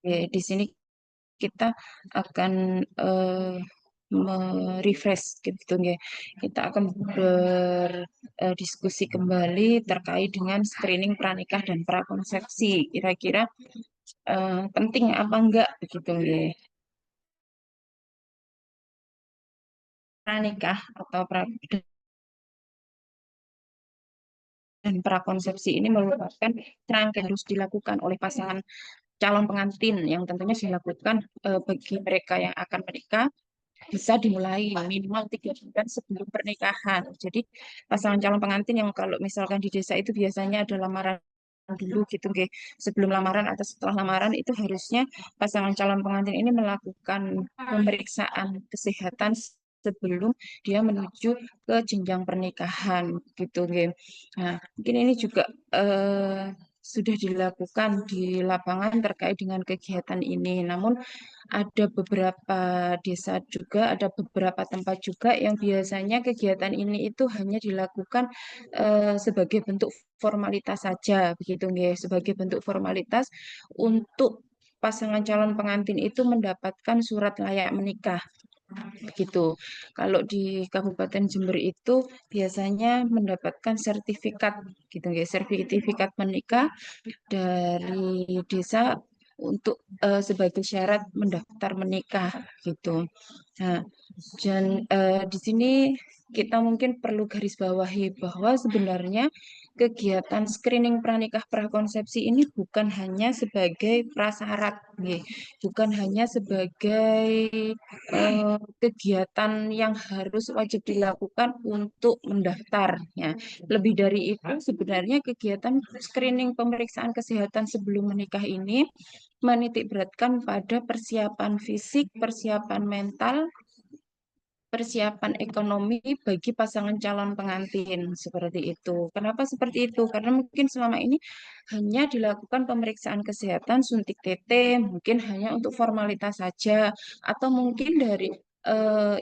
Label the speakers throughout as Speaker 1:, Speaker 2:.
Speaker 1: Oke, di sini kita akan merefresh gitu nggih. Kita akan berdiskusi kembali terkait dengan screening pranikah dan prakonsepsi. Kira-kira penting apa enggak begitu nggih. Pranikah atau dan prakonsepsi ini merupakan rangkaian harus dilakukan oleh pasangan calon pengantin yang tentunya dilakukan bagi mereka yang akan menikah bisa dimulai minimal 3 bulan sebelum pernikahan. Jadi pasangan calon pengantin yang kalau misalkan di desa itu biasanya ada lamaran dulu gitu nggih. Sebelum lamaran atau setelah lamaran itu harusnya pasangan calon pengantin ini melakukan pemeriksaan kesehatan sebelum dia menuju ke jenjang pernikahan gitu nggih. Nah, mungkin ini juga sudah dilakukan di lapangan terkait dengan kegiatan ini. Namun ada beberapa desa juga, ada beberapa tempat juga yang biasanya kegiatan ini itu hanya dilakukan sebagai bentuk formalitas saja, begitu nggih, sebagai bentuk formalitas untuk pasangan calon pengantin itu mendapatkan surat layak menikah. Begitu. Kalau di Kabupaten Jember itu biasanya mendapatkan sertifikat gitu nggih, sertifikat menikah dari desa untuk sebagai syarat mendaftar menikah gitu. Nah, dan di sini kita mungkin perlu garis bawahi bahwa sebenarnya kegiatan screening pranikah prakonsepsi ini bukan hanya sebagai prasyarat, nggih. Bukan hanya sebagai kegiatan yang harus wajib dilakukan untuk mendaftar. Ya. Lebih dari itu, sebenarnya kegiatan screening pemeriksaan kesehatan sebelum menikah ini menitik beratkan pada persiapan fisik, persiapan mental, persiapan ekonomi bagi pasangan calon pengantin seperti itu. Kenapa seperti itu? Karena mungkin selama ini hanya dilakukan pemeriksaan kesehatan suntik TT, mungkin hanya untuk formalitas saja, atau mungkin dari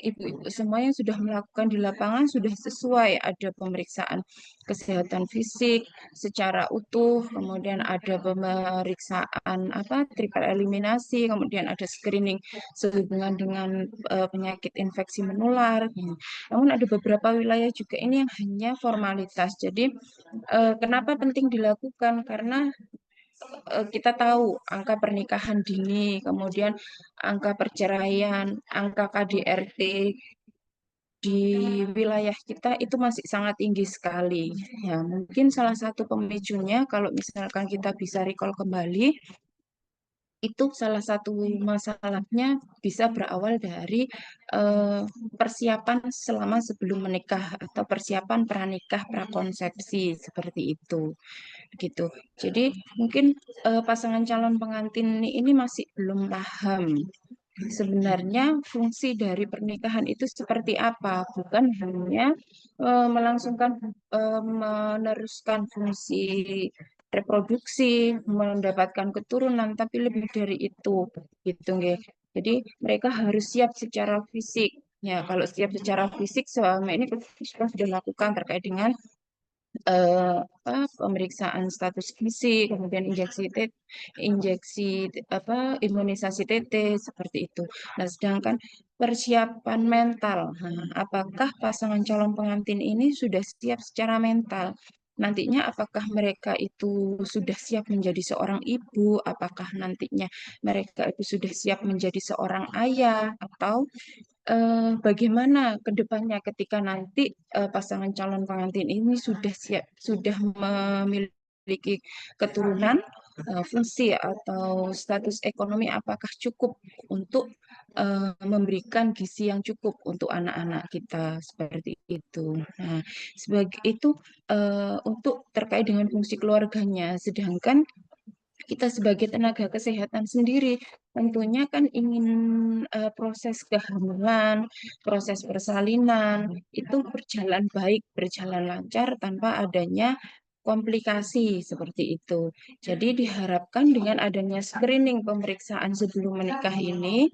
Speaker 1: ibu-ibu semua yang sudah melakukan di lapangan sudah sesuai, ada pemeriksaan kesehatan fisik secara utuh, kemudian ada pemeriksaan triple eliminasi, kemudian ada screening sehubungan dengan penyakit infeksi menular. Namun ada beberapa wilayah juga ini yang hanya formalitas. Jadi kenapa penting dilakukan? Karena kita tahu angka pernikahan dini, kemudian angka perceraian, angka KDRT di wilayah kita itu masih sangat tinggi sekali. Ya, mungkin salah satu pemicunya kalau misalkan kita bisa recall kembali itu salah satu masalahnya bisa berawal dari eh, persiapan selama sebelum menikah atau persiapan pranikah prakonsepsi seperti itu gitu. Jadi mungkin pasangan calon pengantin ini masih belum paham sebenarnya fungsi dari pernikahan itu seperti apa, bukan hanya melangsungkan meneruskan fungsi reproduksi, mendapatkan keturunan, tapi lebih dari itu, gitu nggih. Jadi mereka harus siap secara fisik. Ya, kalau siap secara fisik selama ini kita sudah lakukan terkait dengan pemeriksaan status gizi, kemudian injeksi imunisasi TT seperti itu. Nah, sedangkan persiapan mental, nah, apakah pasangan calon pengantin ini sudah siap secara mental? Nantinya apakah mereka itu sudah siap menjadi seorang ibu? Apakah nantinya mereka itu sudah siap menjadi seorang ayah atau bagaimana ke depannya ketika nanti pasangan calon pengantin ini sudah siap, sudah memiliki keturunan, fungsi atau status ekonomi apakah cukup untuk memberikan gizi yang cukup untuk anak-anak kita seperti itu. Nah, sebagai itu untuk terkait dengan fungsi keluarganya, sedangkan kita sebagai tenaga kesehatan sendiri tentunya kan ingin proses kehamilan, proses persalinan itu berjalan baik, berjalan lancar tanpa adanya komplikasi seperti itu. Jadi diharapkan dengan adanya screening pemeriksaan sebelum menikah ini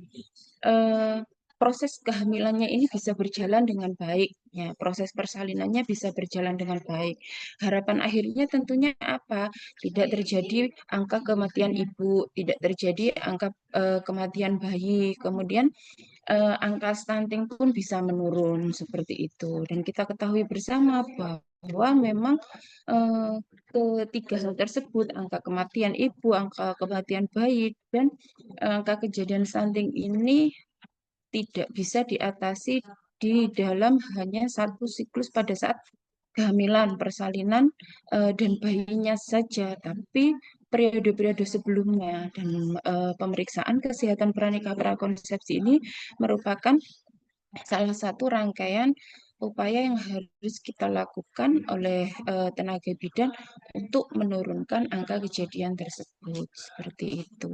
Speaker 1: proses kehamilannya ini bisa berjalan dengan baik, ya, proses persalinannya bisa berjalan dengan baik. Harapan akhirnya tentunya apa? Tidak terjadi angka kematian ibu, tidak terjadi angka kematian bayi, kemudian angka stunting pun bisa menurun seperti itu. Dan kita ketahui bersama bahwa memang eh, ketiga hal tersebut, angka kematian ibu, angka kematian bayi, dan angka kejadian stunting ini tidak bisa diatasi di dalam hanya satu siklus pada saat kehamilan, persalinan, dan bayinya saja, tapi periode-periode sebelumnya. Dan pemeriksaan kesehatan pranikah prakonsepsi ini merupakan salah satu rangkaian upaya yang harus kita lakukan oleh tenaga bidan untuk menurunkan angka kejadian tersebut. Seperti itu.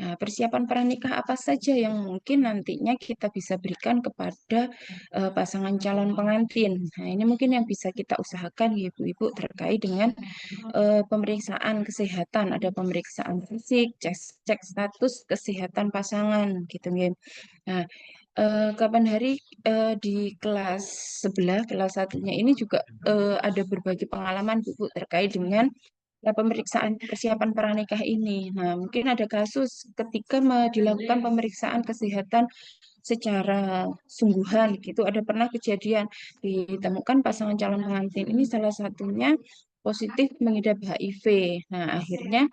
Speaker 1: Nah, persiapan pranikah apa saja yang mungkin nantinya kita bisa berikan kepada pasangan calon pengantin? Nah, ini mungkin yang bisa kita usahakan, ibu-ibu, terkait dengan pemeriksaan kesehatan. Ada pemeriksaan fisik, cek status kesehatan pasangan, gitu, ya. Nah, kapan hari di kelas sebelah, kelas satunya ini juga ada berbagi pengalaman, Bu, terkait dengan pemeriksaan persiapan pranikah ini. Nah, mungkin ada kasus ketika dilakukan pemeriksaan kesehatan secara sungguhan gitu, ada pernah kejadian ditemukan pasangan calon pengantin ini salah satunya positif mengidap HIV. Nah, akhirnya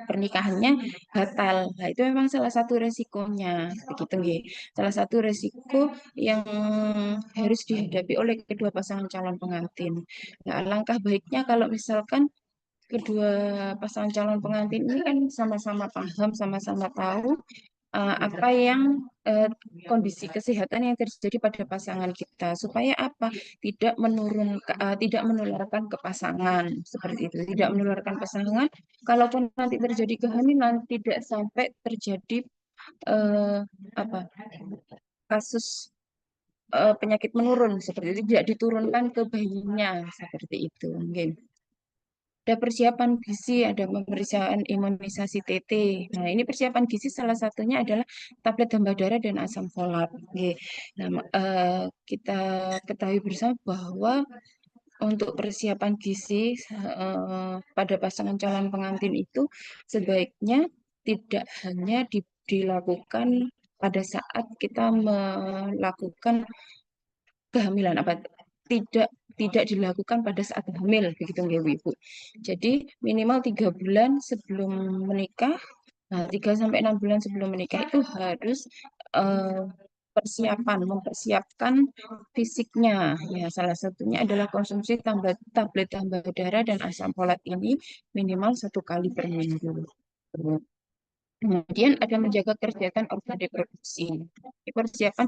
Speaker 1: pernikahannya batal. Nah, itu memang salah satu resikonya, begitu nggih. Salah satu resiko yang harus dihadapi oleh kedua pasangan calon pengantin. Nah, alangkah baiknya kalau misalkan kedua pasangan calon pengantin ini kan sama-sama paham, sama-sama tahu apa yang kondisi kesehatan yang terjadi pada pasangan kita supaya apa tidak menularkan ke pasangan seperti itu, tidak menularkan pasangan. Kalaupun nanti terjadi kehamilan tidak sampai terjadi eh, apa kasus penyakit menurun seperti itu, tidak diturunkan ke bayinya seperti itu mungkin. Ada persiapan gizi, ada pemeriksaan imunisasi TT. Nah, ini persiapan gizi salah satunya adalah tablet tambah darah dan asam folat. Oke. Nah, kita ketahui bersama bahwa untuk persiapan gizi pada pasangan calon pengantin itu sebaiknya tidak hanya dilakukan pada saat kita melakukan kehamilan, apa tidak tidak dilakukan pada saat hamil, begitu nggih, Ibu. Jadi minimal 3 bulan sebelum menikah. Nah, 3 sampai 6 bulan sebelum menikah itu harus eh, mempersiapkan fisiknya. Ya, salah satunya adalah konsumsi tablet tambah darah dan asam folat ini minimal 1 kali per minggu. Kemudian ada menjaga kesehatan organ reproduksi. Persiapan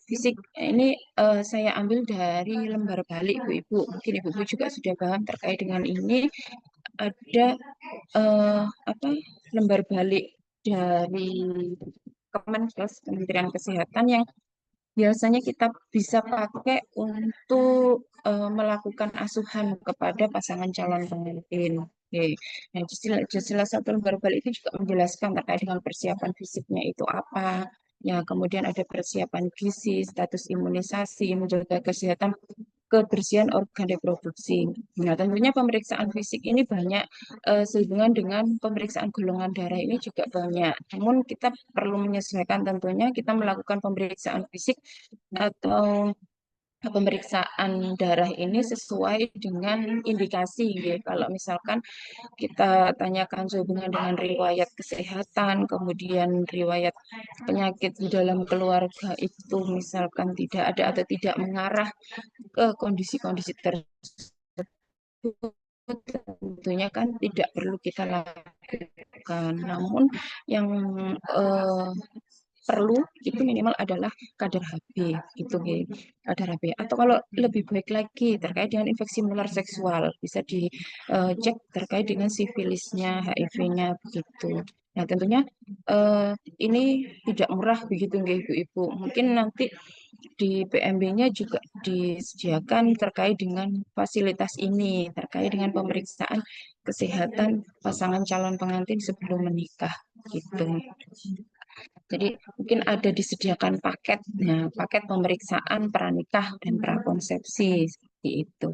Speaker 1: fisik ini saya ambil dari lembar balik, Bu-Ibu. Mungkin Ibu-Ibu juga sudah paham terkait dengan ini. Ada apa lembar balik dari Kemenkes, Kementerian Kesehatan, yang biasanya kita bisa pakai untuk melakukan asuhan kepada pasangan calon pengantin. Oke. Nah, jelas satu lembar balik itu juga menjelaskan terkait dengan persiapan fisiknya itu apa. Ya, kemudian ada persiapan gizi, status imunisasi, menjaga kesehatan, kebersihan organ reproduksi. Nah, tentunya pemeriksaan fisik ini banyak, sehubungan dengan pemeriksaan golongan darah ini juga banyak. Namun kita perlu menyesuaikan, tentunya kita melakukan pemeriksaan fisik atau pemeriksaan darah ini sesuai dengan indikasi, ya. Kalau misalkan kita tanyakan sehubungan dengan riwayat kesehatan, kemudian riwayat penyakit di dalam keluarga itu misalkan tidak ada atau tidak mengarah ke kondisi-kondisi tersebut, tentunya kan tidak perlu kita lakukan. Namun yang eh, perlu itu minimal adalah kadar HB, gitu, kadar HB. Atau kalau lebih baik lagi terkait dengan infeksi menular seksual bisa dicek terkait dengan sifilisnya, HIV-nya, begitu. Nah, tentunya eh, ini tidak murah, begitu nggih, Ibu-ibu. Mungkin nanti di PMB-nya juga disediakan terkait dengan fasilitas ini, terkait dengan pemeriksaan kesehatan pasangan calon pengantin sebelum menikah, gitu. Jadi mungkin ada disediakan paket, nah, paket pemeriksaan pranikah dan prakonsepsi seperti itu.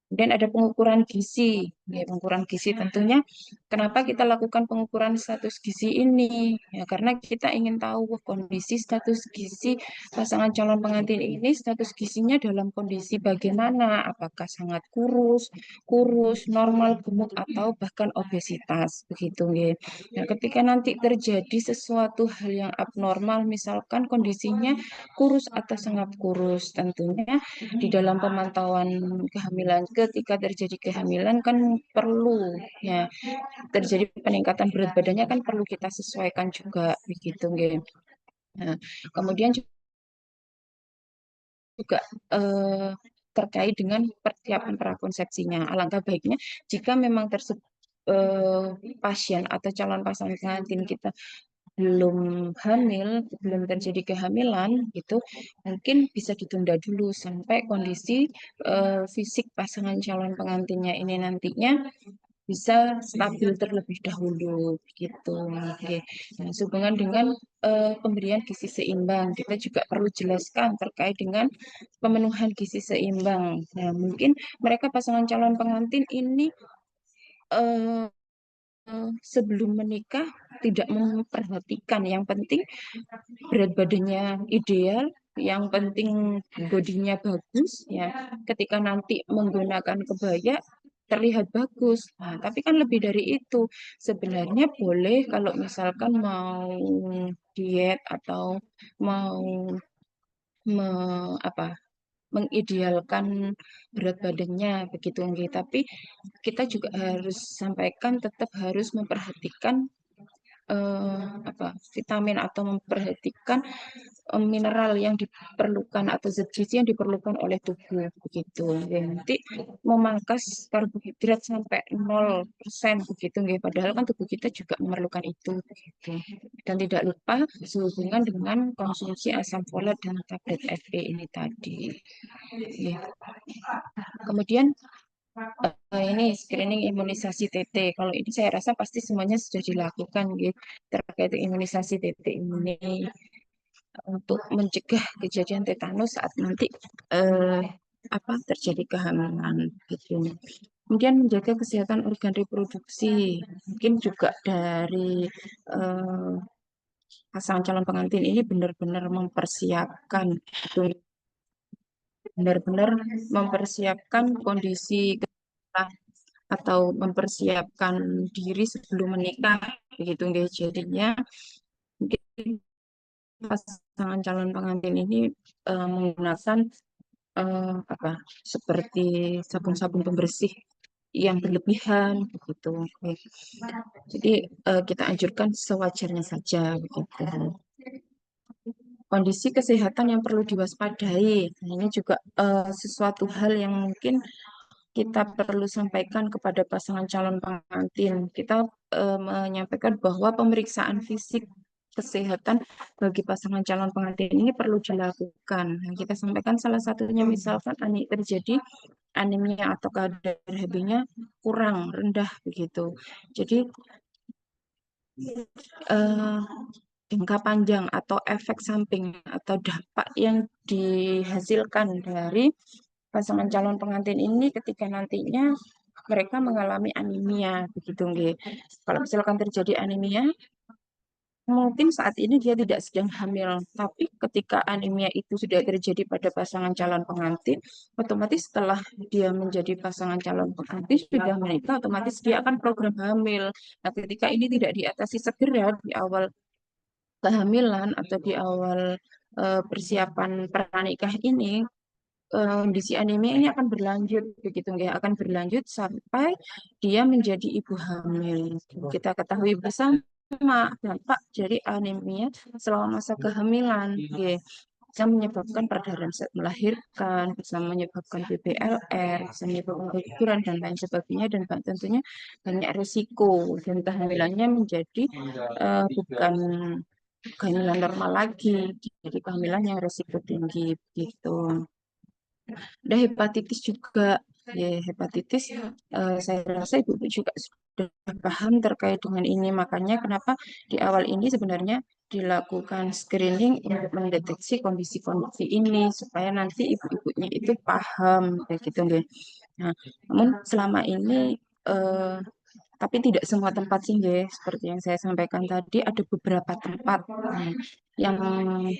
Speaker 1: Kemudian ada pengukuran gizi. Ya, pengukuran gizi tentunya kenapa kita lakukan pengukuran status gizi ini? Ya, karena kita ingin tahu kondisi status gizi pasangan calon pengantin ini status gizinya dalam kondisi bagaimana? Apakah sangat kurus, normal, gemuk atau bahkan obesitas begitu ya. Nah, ketika nanti terjadi sesuatu hal yang abnormal misalkan kondisinya kurus atau sangat kurus, tentunya di dalam pemantauan kehamilan ketika terjadi kehamilan kan perlu ya terjadi peningkatan berat badannya kan perlu kita sesuaikan juga begitu nggih. Nah, kemudian juga eh, terkait dengan persiapan prakonsepsinya. Alangkah baiknya jika memang pasien atau calon pasangan pengantin kita belum hamil, belum terjadi kehamilan, gitu, mungkin bisa ditunda dulu sampai kondisi fisik pasangan calon pengantinnya ini nantinya bisa stabil terlebih dahulu, gitu. Oke. Nah, sehubungan dengan pemberian gizi seimbang, kita juga perlu jelaskan terkait dengan pemenuhan gizi seimbang. Nah, mungkin mereka pasangan calon pengantin ini eh, sebelum menikah tidak memperhatikan yang penting berat badannya ideal, yang penting bodinya bagus ya. Ketika nanti menggunakan kebaya terlihat bagus. Nah, tapi kan lebih dari itu. Sebenarnya boleh kalau misalkan mau diet atau mau apa mengidealkan berat badannya begitu nggih. Tapi kita juga harus sampaikan tetap harus memperhatikan vitamin atau memperhatikan mineral yang diperlukan atau zat gizi yang diperlukan oleh tubuh begitu. Ya, nanti memangkas karbohidrat sampai 0% begitu nggih. Padahal kan tubuh kita juga memerlukan itu begitu. Dan tidak lupa sehubungan dengan konsumsi asam folat dan tablet Fe ini tadi. Ya. Kemudian ini screening imunisasi TT. Kalau ini saya rasa pasti semuanya sudah dilakukan gitu terkait imunisasi TT ini untuk mencegah kejadian tetanus saat nanti eh, terjadi kehamilan gitu. Kemudian menjaga kesehatan organ reproduksi. Mungkin juga dari eh, pasangan calon pengantin ini benar-benar mempersiapkan gitu, benar-benar mempersiapkan kondisi atau mempersiapkan diri sebelum menikah begitu guys. Jadinya mungkin pasangan calon pengantin ini menggunakan apa seperti sabun-sabun pembersih yang berlebihan begitu. Oke. Jadi kita anjurkan sewajarnya saja begitu. Kondisi kesehatan yang perlu diwaspadai. Nah, ini juga sesuatu hal yang mungkin kita perlu sampaikan kepada pasangan calon pengantin. Kita menyampaikan bahwa pemeriksaan fisik kesehatan bagi pasangan calon pengantin ini perlu dilakukan. Nah, kita sampaikan salah satunya misalkan terjadi anemia atau kadar Hb-nya kurang rendah begitu. Jadi eh, jangka panjang atau efek samping atau dampak yang dihasilkan dari pasangan calon pengantin ini ketika nantinya mereka mengalami anemia begitu nggih. Kalau misalkan terjadi anemia, mungkin saat ini dia tidak sedang hamil, tapi ketika anemia itu sudah terjadi pada pasangan calon pengantin, otomatis setelah dia menjadi pasangan calon pengantin sudah menikah, otomatis dia akan program hamil. Nah, ketika ini tidak diatasi segera di awal kehamilan atau di awal persiapan pernikah ini, kondisi anemia ini akan berlanjut begitu nggih, akan berlanjut sampai dia menjadi ibu hamil. Kita ketahui bersama dampak dari anemia selama masa kehamilan nggih. Bisa menyebabkan perdarahan saat melahirkan, bisa menyebabkan BBLR, bisa menyebabkan keguguran dan lain sebagainya dan tentunya banyak risiko dan kehamilannya menjadi bukan kehamilan normal lagi, jadi kehamilan yang risiko tinggi gitu. Ada hepatitis juga. Ya, hepatitis, saya rasa ibu juga sudah paham terkait dengan ini. Makanya kenapa di awal ini sebenarnya dilakukan screening untuk mendeteksi kondisi-kondisi ini supaya nanti ibu-ibunya itu paham kayak gitu nggih. Nah, namun selama ini tapi tidak semua tempat sih nggih. Seperti yang saya sampaikan tadi ada beberapa tempat yang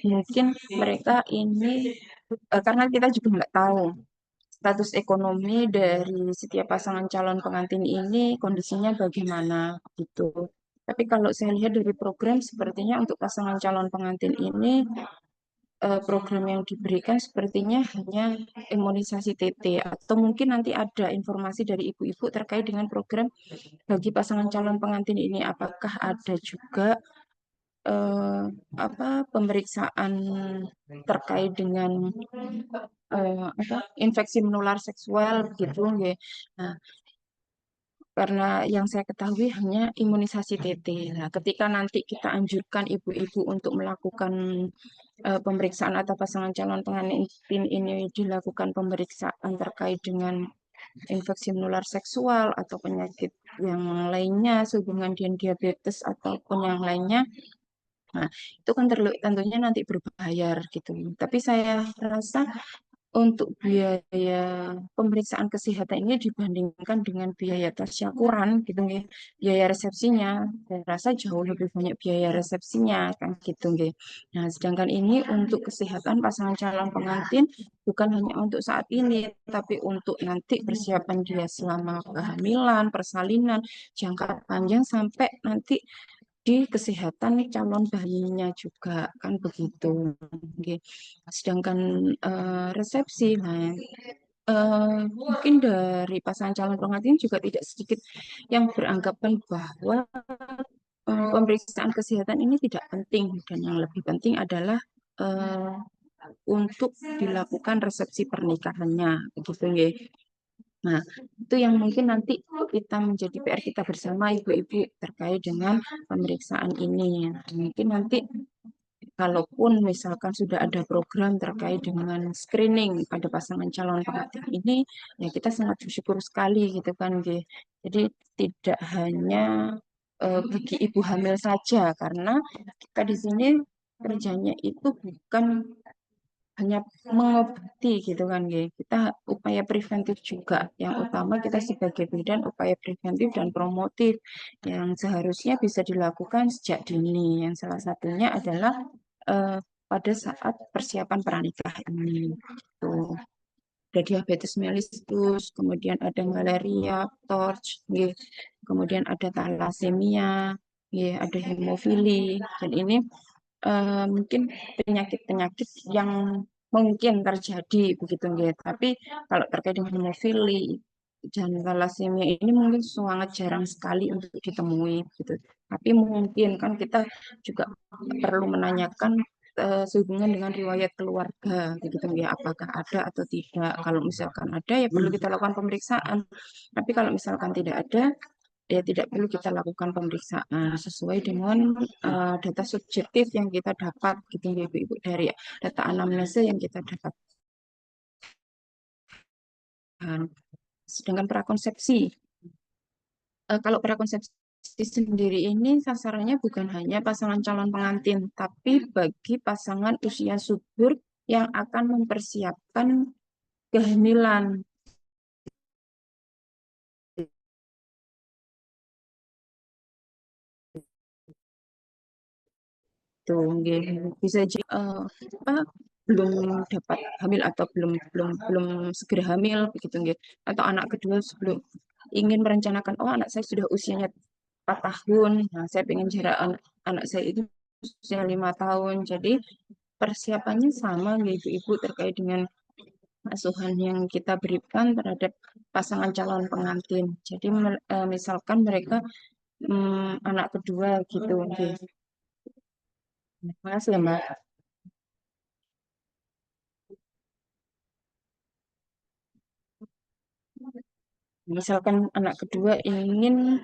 Speaker 1: mungkin mereka ini karena kita juga nggak tahu status ekonomi dari setiap pasangan calon pengantin ini kondisinya bagaimana gitu. Tapi kalau saya lihat dari program sepertinya untuk pasangan calon pengantin ini program yang diberikan sepertinya hanya imunisasi TT atau mungkin nanti ada informasi dari ibu-ibu terkait dengan program bagi pasangan calon pengantin ini apakah ada juga eh, apa pemeriksaan terkait dengan apa infeksi menular seksual gitu ya. Nah, karena yang saya ketahui hanya imunisasi TT. Nah, ketika nanti kita anjurkan ibu-ibu untuk melakukan pemeriksaan atau pasangan calon pengantin ini dilakukan pemeriksaan terkait dengan infeksi menular seksual atau penyakit yang lainnya sehubungan dengan diabetes ataupun yang lainnya. Nah, itu kan tentunya nanti berbayar gitu. Tapi saya rasa untuk biaya pemeriksaan kesehatan ini dibandingkan dengan biaya tasyakuran gitu nggih, biaya resepsinya, saya rasa jauh lebih banyak biaya resepsinya kan gitu nggih. Nah, sedangkan ini untuk kesehatan pasangan calon pengantin bukan hanya untuk saat ini, tapi untuk nanti persiapan dia selama kehamilan, persalinan, jangka panjang sampai nanti di kesehatan calon bayinya juga kan begitu. Oke. Sedangkan resepsi, nah mungkin dari pasangan calon pengantin juga tidak sedikit yang beranggapan bahwa pemeriksaan kesehatan ini tidak penting dan yang lebih penting adalah eh, untuk dilakukan resepsi pernikahannya begitu ya. Nah, itu yang mungkin nanti kita menjadi PR kita bersama ibu-ibu terkait dengan pemeriksaan ini. Nah, mungkin nanti kalaupun misalkan sudah ada program terkait dengan screening pada pasangan calon pengantin ini, ya kita sangat bersyukur sekali gitu kan, Nggih. Jadi tidak hanya bagi ibu hamil saja, karena kita di sini kerjanya itu bukan hanya mengobati gitu kan, Nggih. Kita upaya preventif juga. Yang utama kita sebagai bidan upaya preventif dan promotif yang seharusnya bisa dilakukan sejak dini. Yang salah satunya adalah eh, pada saat persiapan pernikahan ini. Tuh. Ada diabetes mellitus, kemudian ada malaria, TORCH, nggih. Kemudian ada thalassemia, nggih, ada hemofili. Dan ini mungkin penyakit-penyakit yang mungkin terjadi begitu nggih. Tapi kalau terkait dengan hemofili dan thalassemia ini mungkin sangat jarang sekali untuk ditemui gitu. Tapi mungkin kan kita juga perlu menanyakan sehubungan dengan riwayat keluarga begitu ya apakah ada atau tidak. Kalau misalkan ada ya perlu kita lakukan pemeriksaan. Tapi kalau misalkan tidak ada ya tidak perlu kita lakukan pemeriksaan sesuai dengan data subjektif yang kita dapat gitu ya Ibu dari data anamnesa yang kita dapatkan. Sedangkan prakonsepsi, kalau prakonsepsi sendiri ini sasarannya bukan hanya pasangan calon pengantin, tapi bagi pasangan usia subur yang akan mempersiapkan kehamilan. Tuh, nggih. Bisa jadi apa, belum dapat hamil atau belum belum belum segera hamil begitu nggih. Atau anak kedua sebelum ingin merencanakan, oh anak saya sudah usianya 4 tahun, nah saya ingin jarak anak saya itu usia 5 tahun. Jadi persiapannya sama nggih ibu-ibu terkait dengan asuhan yang kita berikan terhadap pasangan calon pengantin. Jadi misalkan mereka anak kedua gitu nggih. Terima kasih ya Mbak. Misalkan anak kedua ingin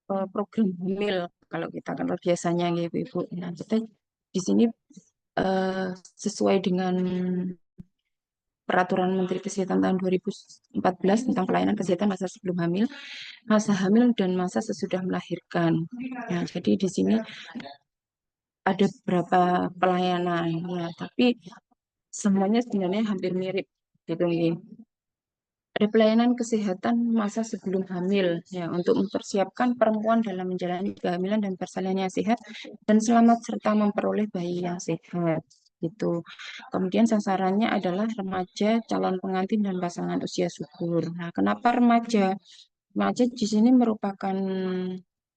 Speaker 1: program hamil, kalau kita kan biasanya gitu Ibu. Nah, kita di sini eh, sesuai dengan Peraturan Menteri Kesehatan tahun 2014 tentang pelayanan kesehatan masa sebelum hamil, masa hamil dan masa sesudah melahirkan. Nah, jadi di sini ada beberapa pelayanan ya, tapi semuanya sebenarnya hampir mirip gitu nih. Ada pelayanan kesehatan masa sebelum hamil ya untuk mempersiapkan perempuan dalam menjalani kehamilan dan persalinan yang sehat dan selamat serta memperoleh bayi yang sehat gitu. Kemudian sasarannya adalah remaja, calon pengantin dan pasangan usia subur. Nah, kenapa remaja? Remaja di sini merupakan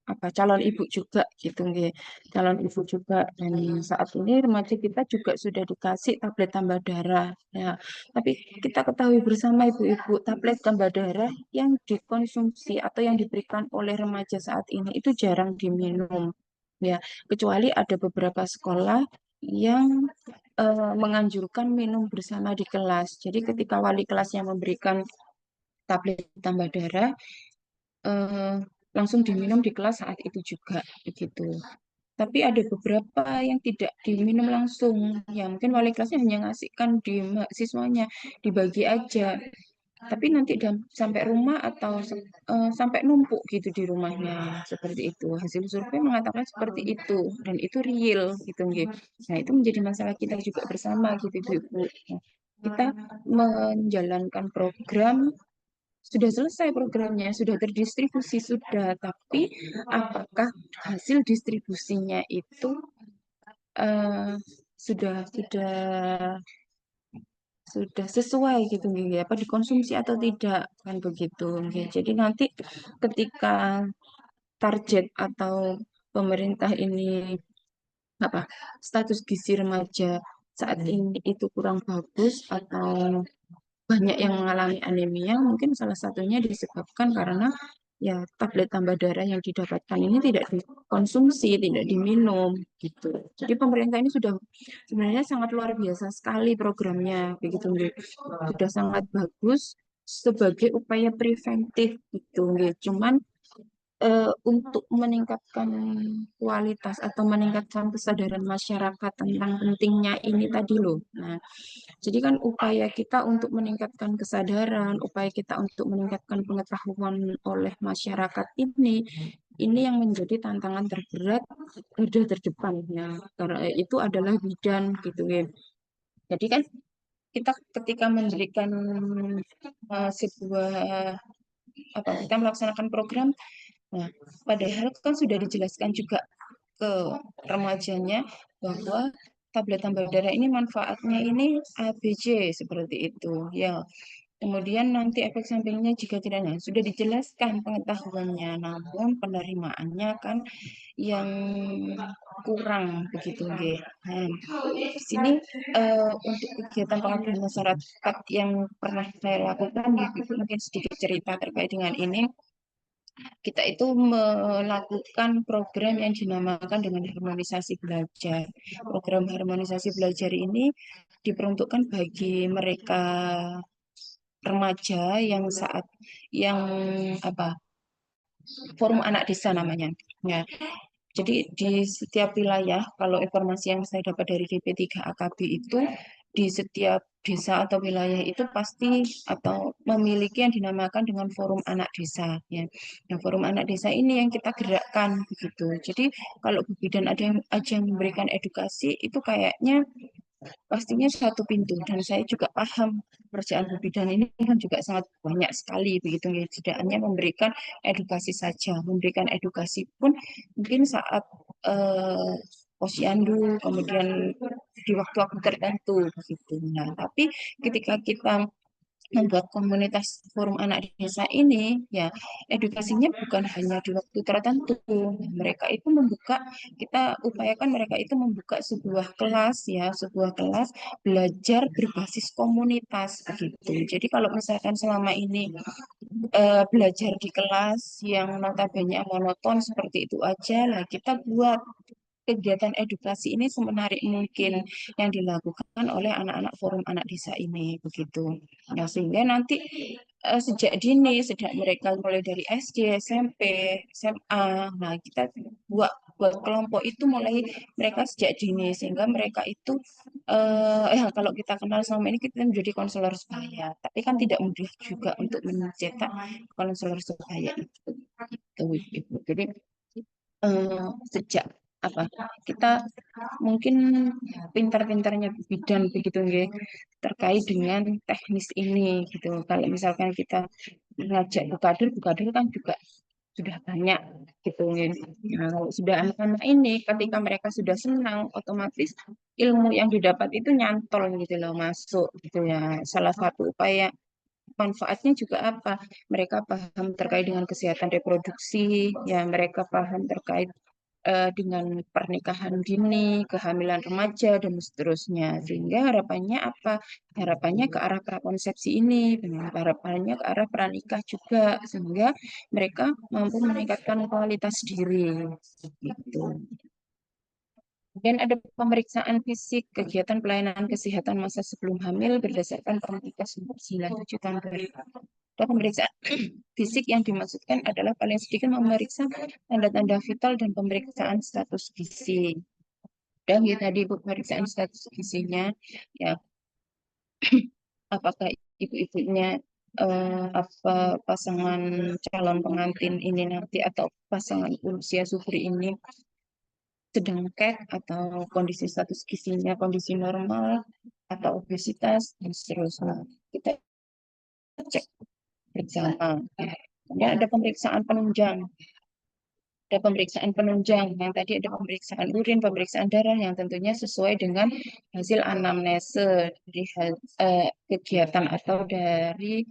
Speaker 1: apa calon ibu juga gitu nggih. Calon ibu juga dan saat ini remaja kita juga sudah dikasih tablet tambah darah ya. Tapi kita ketahui bersama ibu-ibu, tablet tambah darah yang dikonsumsi atau yang diberikan oleh remaja saat ini itu jarang diminum ya. Kecuali ada beberapa sekolah yang menganjurkan minum bersama di kelas. Jadi ketika wali kelasnya memberikan tablet tambah darah, eh, langsung diminum di kelas saat itu juga begitu. Tapi ada beberapa yang tidak diminum langsung. Ya mungkin wali kelasnya hanya ngasihkan di siswanya, dibagi aja. Tapi nanti sampai rumah atau sampai numpuk gitu di rumahnya seperti itu. Hasil survei mengatakan seperti itu dan itu real gitu nggih. Nah, itu menjadi masalah kita juga bersama gitu Ibu. Nah, kita menjalankan program sudah selesai programnya, sudah terdistribusi, sudah. Tapi apakah hasil distribusinya itu eh, sudah sesuai gitu nggih, apa dikonsumsi atau tidak kan begitu nggih. Jadi nanti ketika target atau pemerintah ini apa status gizi remaja saat ini itu kurang bagus atau banyak yang mengalami anemia, mungkin salah satunya disebabkan karena ya tablet tambah darah yang didapatkan ini tidak dikonsumsi, tidak diminum gitu. Jadi pemerintah ini sudah sebenarnya sangat luar biasa sekali programnya, begitu nggih. Sudah sangat bagus sebagai upaya preventif gitu nggih. Cuman untuk meningkatkan kualitas atau meningkatkan kesadaran masyarakat tentang pentingnya ini tadi loh. Nah, jadi kan upaya kita untuk meningkatkan kesadaran, upaya kita untuk meningkatkan pengetahuan oleh masyarakat ini yang menjadi tantangan terberat, garda terdepan ya. Karena itu adalah bidan gitu ya. Jadi kan kita ketika memberikan sebuah apa kita melaksanakan program, nah padahal kan sudah dijelaskan juga ke remajanya bahwa tablet tambah darah ini manfaatnya ini ABC seperti itu ya. Kemudian nanti efek sampingnya jika tidak, nah, sudah dijelaskan pengetahuannya, namun penerimaannya kan yang kurang begitu, nggih. Nah, di sini untuk kegiatan pengabdian masyarakat yang pernah saya lakukan, mungkin sedikit cerita terkait dengan ini. Kita itu melakukan program yang dinamakan dengan harmonisasi belajar. Program harmonisasi belajar ini diperuntukkan bagi mereka remaja yang apa forum anak desa namanya. Ya, jadi di setiap wilayah, kalau informasi yang saya dapat dari DP3AKB itu, di setiap desa atau wilayah itu pasti atau memiliki yang dinamakan dengan forum anak desa. Ya. Nah, forum anak desa ini yang kita gerakkan begitu. Jadi kalau Bu Bidan ada yang aja yang memberikan edukasi, itu kayaknya pastinya satu pintu dan saya juga paham pekerjaan Bu Bidan ini kan juga sangat banyak sekali begitu ya tidak hanya memberikan edukasi saja memberikan edukasi pun mungkin saat eh, posyandu kemudian di waktu-waktu tertentu begitu. Nah, tapi ketika kita membuat komunitas forum anak desa ini ya edukasinya bukan hanya di waktu tertentu. Mereka itu membuka kita upayakan mereka itu membuka sebuah kelas ya sebuah kelas belajar berbasis komunitas begitu. Jadi kalau misalkan selama ini belajar di kelas yang notabene monoton seperti itu aja lah kita buat kegiatan edukasi ini semenarik mungkin yang dilakukan oleh anak-anak forum anak desa ini begitu. Nah, sehingga nanti sejak dini, sejak mereka mulai dari SD, SMP, SMA, nah kita buat buat kelompok itu mulai mereka sejak dini sehingga mereka itu kalau kita kenal selama ini kita menjadi konselor sebaya, tapi kan tidak mudah juga untuk mencetak konselor sebaya itu. Gitu, Ibu. Jadi sejak apa kita mungkin pintar-pintarnya bidan begitu nggih terkait dengan teknis ini gitu. Kalau misalkan kita ngajak bukadur kan juga sudah banyak gitu nggih. Nah, kalau sudah anak-anak ini ketika mereka sudah senang otomatis ilmu yang didapat itu nyantol gitu loh masuk gitu ya. Salah satu upaya manfaatnya juga apa? Mereka paham terkait dengan kesehatan reproduksi, ya mereka paham terkait dengan pernikahan dini, kehamilan remaja, dan seterusnya. Sehingga harapannya apa? Harapannya ke arah prakonsepsi ini, harapannya ke arah pranikah juga, sehingga mereka mampu meningkatkan kualitas diri. Gitu. Kemudian ada pemeriksaan fisik, kegiatan pelayanan kesehatan masa sebelum hamil berdasarkan Permenkes nomor 97 tahun 2000. Dan pemeriksaan fisik yang dimaksudkan adalah paling sedikit memeriksa tanda-tanda vital dan pemeriksaan status gizi. Dan ya tadi pemeriksaan status gizinya, ya apakah ibu-ibunya apa pasangan calon pengantin ini nanti atau pasangan usia subur ini sedang kek atau kondisi status gizinya kondisi normal atau obesitas dan seterusnya. Kita cek bersama. Kemudian ada pemeriksaan penunjang. Ada pemeriksaan penunjang yang tadi ada pemeriksaan urin, pemeriksaan darah yang tentunya sesuai dengan hasil anamnese dari kegiatan atau dari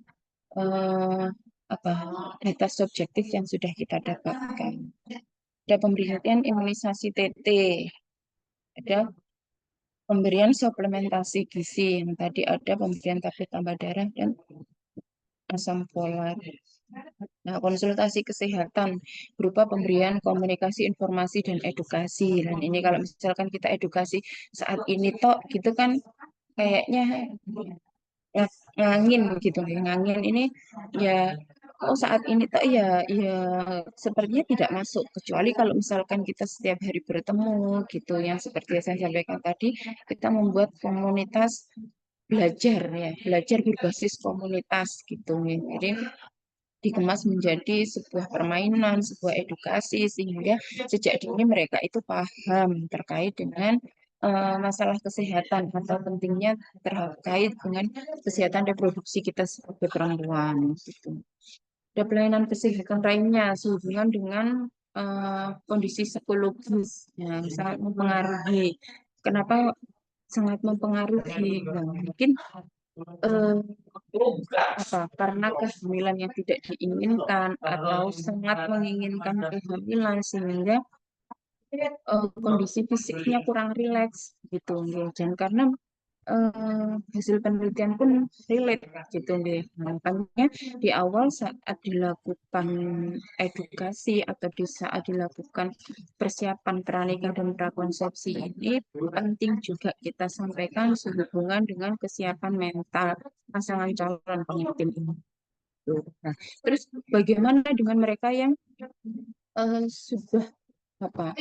Speaker 1: eh, apa data subjektif yang sudah kita dapatkan. Ada pemberian imunisasi TT, ada pemberian suplementasi gizi yang tadi ada pemberian tablet tambah darah dan asam folat. Nah, konsultasi kesehatan berupa pemberian komunikasi, informasi, dan edukasi. Dan ini kalau misalkan kita edukasi saat ini tok gitu kan kayaknya ngangin gitu. Ngangin ini ya oh saat ini tok ya ya sepertinya tidak masuk kecuali kalau misalkan kita setiap hari bertemu gitu yang seperti yang saya sampaikan tadi kita membuat komunitas belajar ya belajar berbasis komunitas gitu jadi dikemas menjadi sebuah permainan, sebuah edukasi, sehingga sejak dini mereka itu paham terkait dengan masalah kesehatan atau pentingnya terkait dengan kesehatan reproduksi kita sebagai perempuan. Gitu. Ada pelayanan kesehatan lainnya sehubungan dengan kondisi psikologis yang sangat mempengaruhi. Kenapa sangat mempengaruhi? Nah, mungkin eh, apa karena kehamilan yang tidak diinginkan atau sangat menginginkan kehamilan sehingga kondisi fisiknya kurang rileks gitu nggih. Dan karena hasil penelitian pun relate gitu nggih. Nah, makanya di awal saat dilakukan edukasi atau di saat dilakukan persiapan pranikah dan prakonsepsi ini penting juga kita sampaikan sehubungan dengan kesiapan mental pasangan calon pengantin ini. Tuh. Nah, terus bagaimana dengan mereka yang sudah apa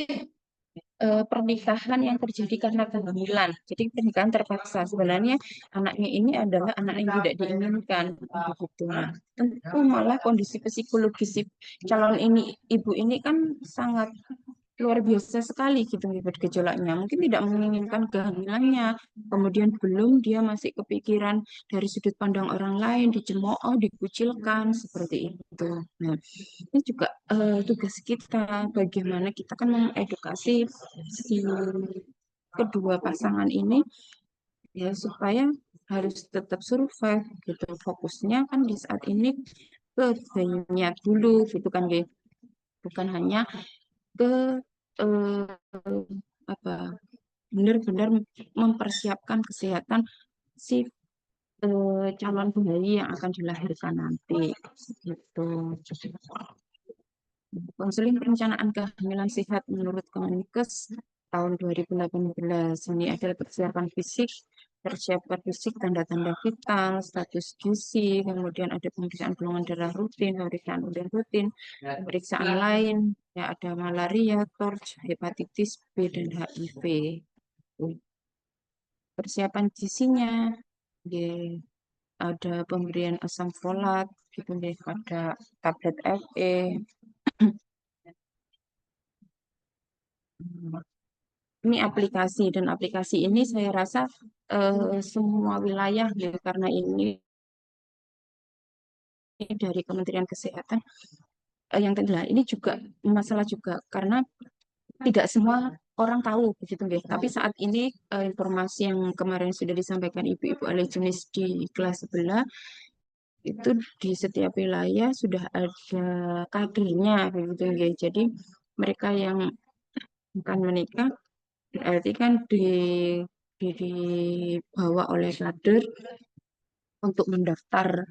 Speaker 1: pernikahan yang terjadi karena kehamilan. Jadi pernikahan terpaksa. Sebenarnya anaknya ini adalah anak yang tidak diinginkan. Begitu. Nah, tentu malah kondisi psikologis si calon ini ibu ini kan sangat luar biasa sekali gitu bergejolaknya. Mungkin tidak menginginkan kehamilannya, kemudian belum dia masih kepikiran dari sudut pandang orang lain, dicemooh, dikucilkan seperti itu. Nah, ini juga tugas kita bagaimana kita kan mengedukasi si kedua pasangan ini ya supaya harus tetap survive gitu. Fokusnya kan di saat ini ke bayinya dulu gitu kan, Ge. Bukan hanya ke eh, apa benar-benar mempersiapkan kesehatan si calon bayi yang akan dilahirkan nanti gitu. Konseling perencanaan kehamilan sehat menurut Kemenkes tahun 2018 ini adalah persiapan fisik, tanda-tanda vital, status gizi, kemudian ada pemeriksaan golongan darah rutin, pemeriksaan urin rutin, pemeriksaan lain, ya ada malaria, TORCH, hepatitis B dan HIV. Persiapan gizinya, ya, ada pemberian asam folat, gitu deh, ada tablet Fe, ini aplikasi dan aplikasi ini saya rasa semua wilayah ya karena ini dari Kementerian Kesehatan yang tenggelam ini juga masalah juga karena tidak semua orang tahu begitu nggih. Tapi saat ini informasi yang kemarin sudah disampaikan Ibu-ibu ahli jenis di kelas sebelah itu di setiap wilayah sudah ada kadernya begitu nggih. Jadi mereka yang akan menikah berarti kan dibawa oleh kader untuk mendaftar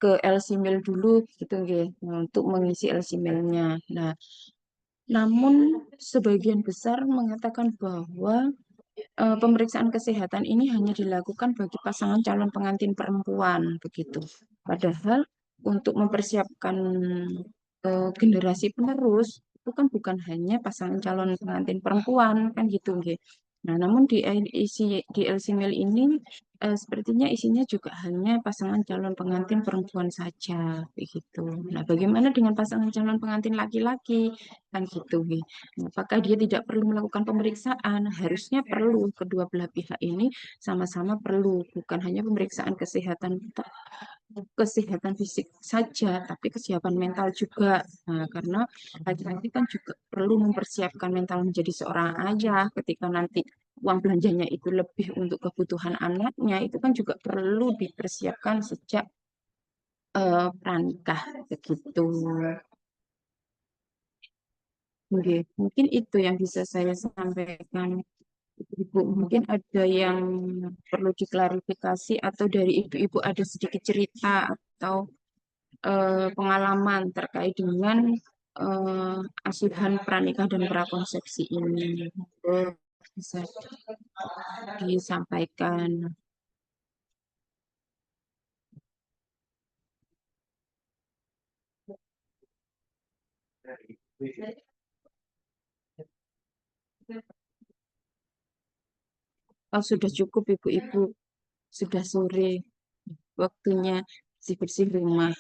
Speaker 1: ke LCMIL dulu gitu nggih. Nah, untuk mengisi LCMIL-nya. Nah, namun sebagian besar mengatakan bahwa pemeriksaan kesehatan ini hanya dilakukan bagi pasangan calon pengantin perempuan begitu. Padahal untuk mempersiapkan generasi penerus itu kan bukan hanya pasangan calon pengantin perempuan kan gitu nggih. Nah, namun di LC Mil ini sepertinya isinya juga hanya pasangan calon pengantin perempuan saja begitu. Nah, bagaimana dengan pasangan calon pengantin laki-laki kan gitu nggih. Nah, apakah dia tidak perlu melakukan pemeriksaan? Harusnya perlu kedua belah pihak ini sama-sama perlu bukan hanya pemeriksaan kesehatan fisik saja, tapi kesiapan mental juga. Nah, karena laki-laki kan juga perlu mempersiapkan mental menjadi seorang ayah ketika nanti uang belanjanya itu lebih untuk kebutuhan anaknya, itu kan juga perlu dipersiapkan sejak pranikah begitu. Oke, mungkin itu yang bisa saya sampaikan. Ibu, mungkin ada yang perlu diklarifikasi atau dari ibu-ibu ada sedikit cerita atau pengalaman terkait dengan asuhan pranikah dan prakonsepsi ini. Bisa disampaikan. Oh, sudah cukup ibu-ibu, sudah sore, waktunya bersih-bersih rumah.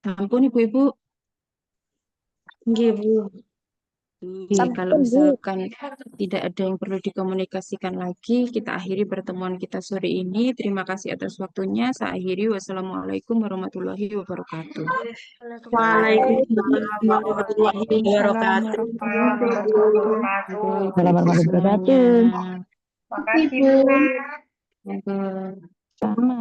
Speaker 1: Ampun ibu-ibu, nggih, Bu. Kalau
Speaker 2: Sampun, Bu.
Speaker 1: misalkan tidak ada yang perlu dikomunikasikan lagi, kita akhiri pertemuan kita sore ini. Terima kasih atas waktunya. Saya akhiri. Wassalamualaikum warahmatullahi wabarakatuh.
Speaker 2: Waalaikumsalam warahmatullahi
Speaker 1: Waalaikumsalam
Speaker 2: wabarakatuh.
Speaker 1: warahmatullahi wabarakatuh. Ibu-ibu
Speaker 2: Assalamualaikum warahmatullahi
Speaker 1: semuanya.
Speaker 2: wabarakatuh.
Speaker 3: Makasih,
Speaker 2: Ibu.
Speaker 3: Bu.
Speaker 1: Monggo.
Speaker 2: Sama.